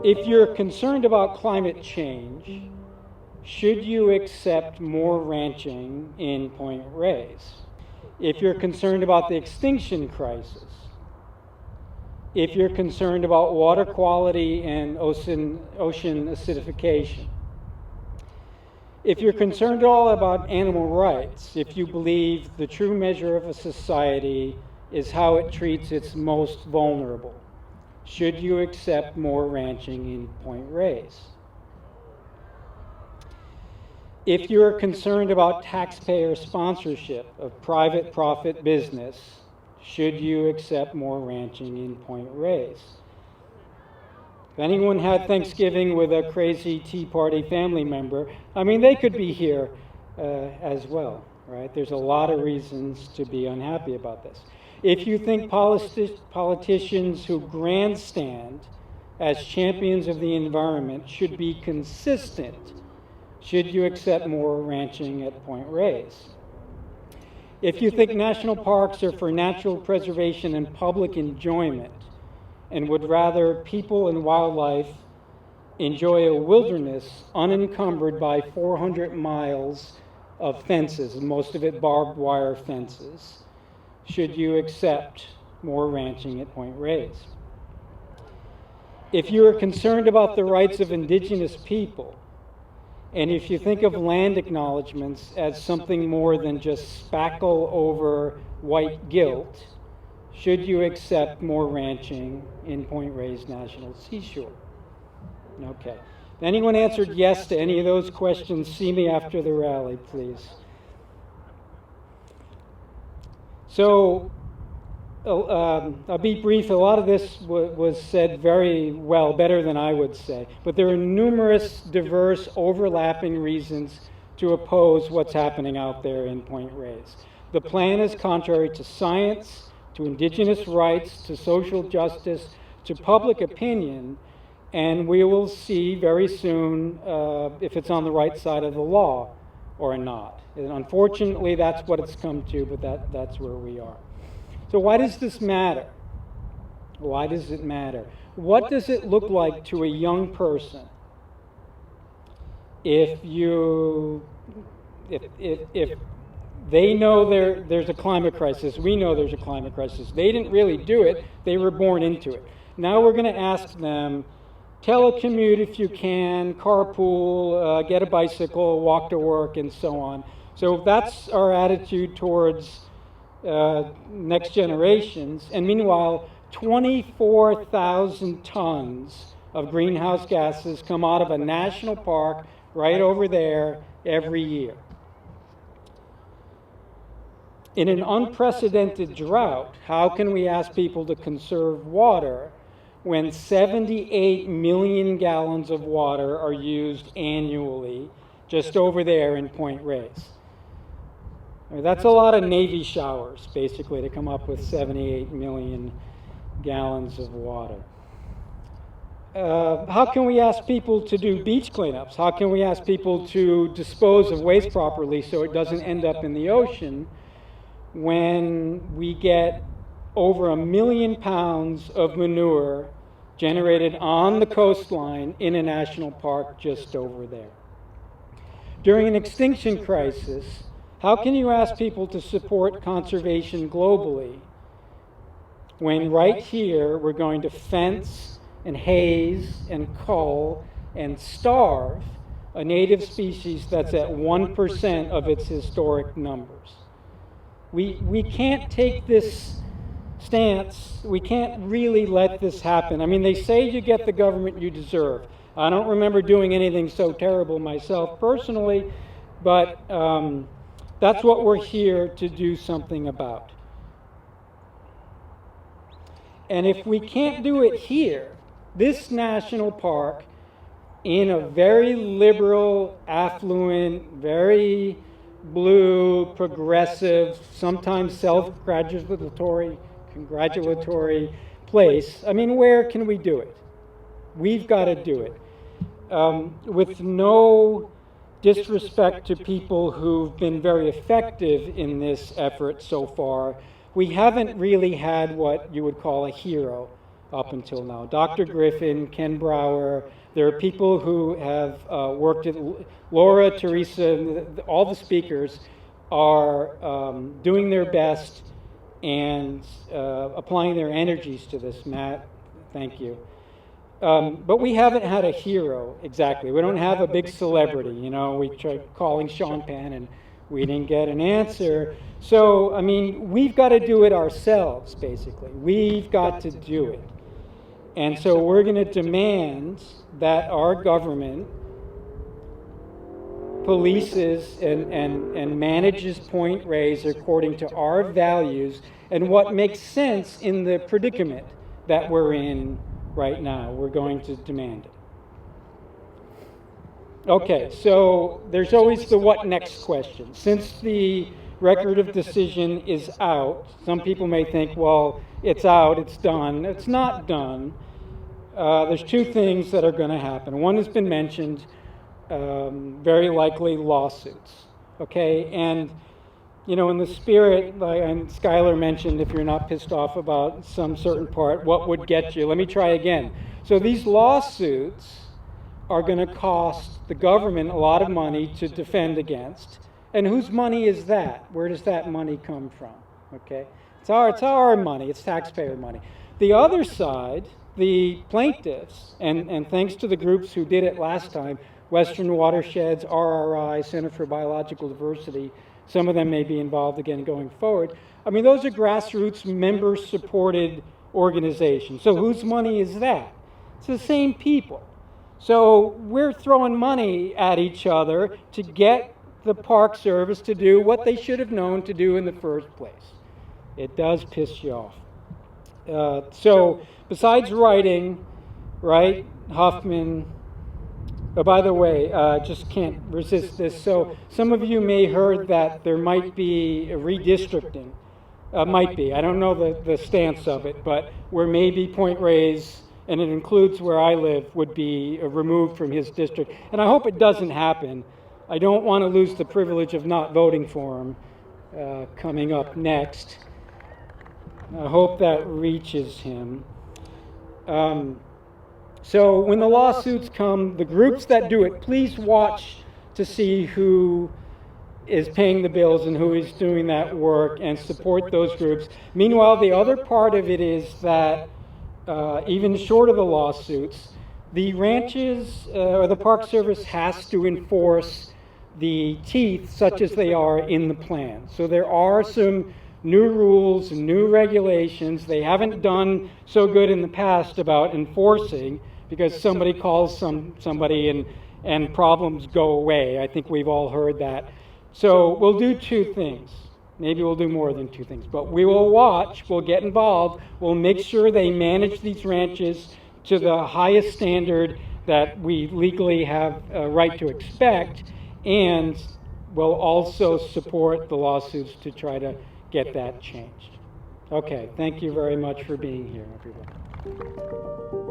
If you're concerned about climate change, should you accept more ranching in Point Reyes? If you're concerned about the extinction crisis, if you're concerned about water quality and ocean acidification, if you're concerned at all about animal rights, if you believe the true measure of a society is how it treats its most vulnerable, should you accept more ranching in Point Reyes? If you're concerned about taxpayer sponsorship of private profit business, should you accept more ranching in Point Reyes? If anyone had Thanksgiving with a crazy Tea Party family member, I mean, they could be here as well, right? There's a lot of reasons to be unhappy about this. If you think politicians who grandstand as champions of the environment should be consistent, should you accept more ranching at Point Reyes? If you think national parks are for natural preservation and public enjoyment, and would rather people and wildlife enjoy a wilderness unencumbered by 400 miles of fences, most of it barbed wire fences, should you accept more ranching at Point Reyes? If you are concerned about the rights of indigenous people, and if you think of land acknowledgements as something more than just spackle over white guilt, should you accept more ranching in Point Reyes National Seashore? Okay. If anyone answered yes to any of those questions, see me after the rally, please. So, I'll be brief. A lot of this was said very well, better than I would say. But there are numerous, diverse, overlapping reasons to oppose what's happening out there in Point Reyes. The plan is contrary to science, to indigenous rights, to social justice, to public opinion, and we will see very soon if it's on the right side of the law or not. And unfortunately, that's what it's come to, but that's where we are. So why does this matter? Why does it matter? What does it look like to a young person if they know there's a climate crisis? We know there's a climate crisis. They didn't really do it. They were born into it. Now we're going to ask them, telecommute if you can, carpool, get a bicycle, walk to work, and so on. So that's our attitude towards next generations. And meanwhile, 24,000 tons of greenhouse gases come out of a national park right over there every year. In an unprecedented drought, how can we ask people to conserve water when 78 million gallons of water are used annually just over there in Point Reyes? I mean, that's a lot of Navy showers, basically, to come up with 78 million gallons of water. How can we ask people to do beach cleanups? How can we ask people to dispose of waste properly so it doesn't end up in the ocean when we get over 1 million pounds of manure generated on the coastline in a national park just over there? During an extinction crisis, how can you ask people to support conservation globally when right here we're going to fence and haze and cull and starve a native species that's at 1% of its historic numbers? We can't take this stance. We can't really let this happen. I mean, they say you get the government you deserve. I don't remember doing anything so terrible myself personally, but that's what we're here to do something about. And if we can't do it here, this national park, in a very liberal, affluent, very blue, progressive, sometimes self-congratulatory place, I mean, where can we do it? We've got to do it. With no disrespect to people who've been very effective in this effort so far, we haven't really had what you would call a hero up until now. Dr. Griffin, Ken Brower, there are people who have worked at, Laura, Teresa, all the speakers are doing their best and applying their energies to this. Matt, thank you. But we haven't had a hero, exactly. We don't have a big celebrity, you know. We tried calling Sean Penn and we didn't get an answer. So, I mean, we've got to do it ourselves, basically. We've got to do it. And so we're going to demand that our government polices and manages Point Reyes according to our values and what makes sense in the predicament that we're in right now. We're going to demand it. Okay, so there's always the what next question. Since the record of decision is out, some people may think, well, it's out, it's done. It's not done. There's two things that are going to happen. One has been mentioned, very likely lawsuits. Okay, and you know, in the spirit, and Skylar mentioned, if you're not pissed off about some certain part, what would get you? Let me try again. So these lawsuits are going to cost the government a lot of money to defend against. And whose money is that? Where does that money come from? Okay, it's our money. It's taxpayer money. The other side, the plaintiffs, and thanks to the groups who did it last time, Western Watersheds, RRI, Center for Biological Diversity, some of them may be involved again going forward. I mean, those are grassroots, member-supported organizations. So whose money is that? It's the same people. So we're throwing money at each other to get the Park Service to do what they should have known to do in the first place. It does piss you off. So besides writing, right, Huffman, oh, by the way, just can't resist this. So some of you may heard that there might be a redistricting. Might be. I don't know the stance of it, but where maybe Point Reyes, and it includes where I live, would be removed from his district. And I hope it doesn't happen. I don't want to lose the privilege of not voting for him coming up next. I hope that reaches him. So when the lawsuits come, the groups that do it, please watch to see who is paying the bills and who is doing that work and support those groups. Meanwhile, the other part of it is that even short of the lawsuits, the ranches or the Park Service has to enforce the teeth such as they are in the plan. So there are some new rules and new regulations. They haven't done so good in the past about enforcing because somebody calls somebody and problems go away. I think we've all heard that. So we'll do two things. Maybe we'll do more than two things, but we will watch, we'll get involved, we'll make sure they manage these ranches to the highest standard that we legally have a right to expect, and we'll also support the lawsuits to try to get that changed. Okay, thank you very much for being here, everyone.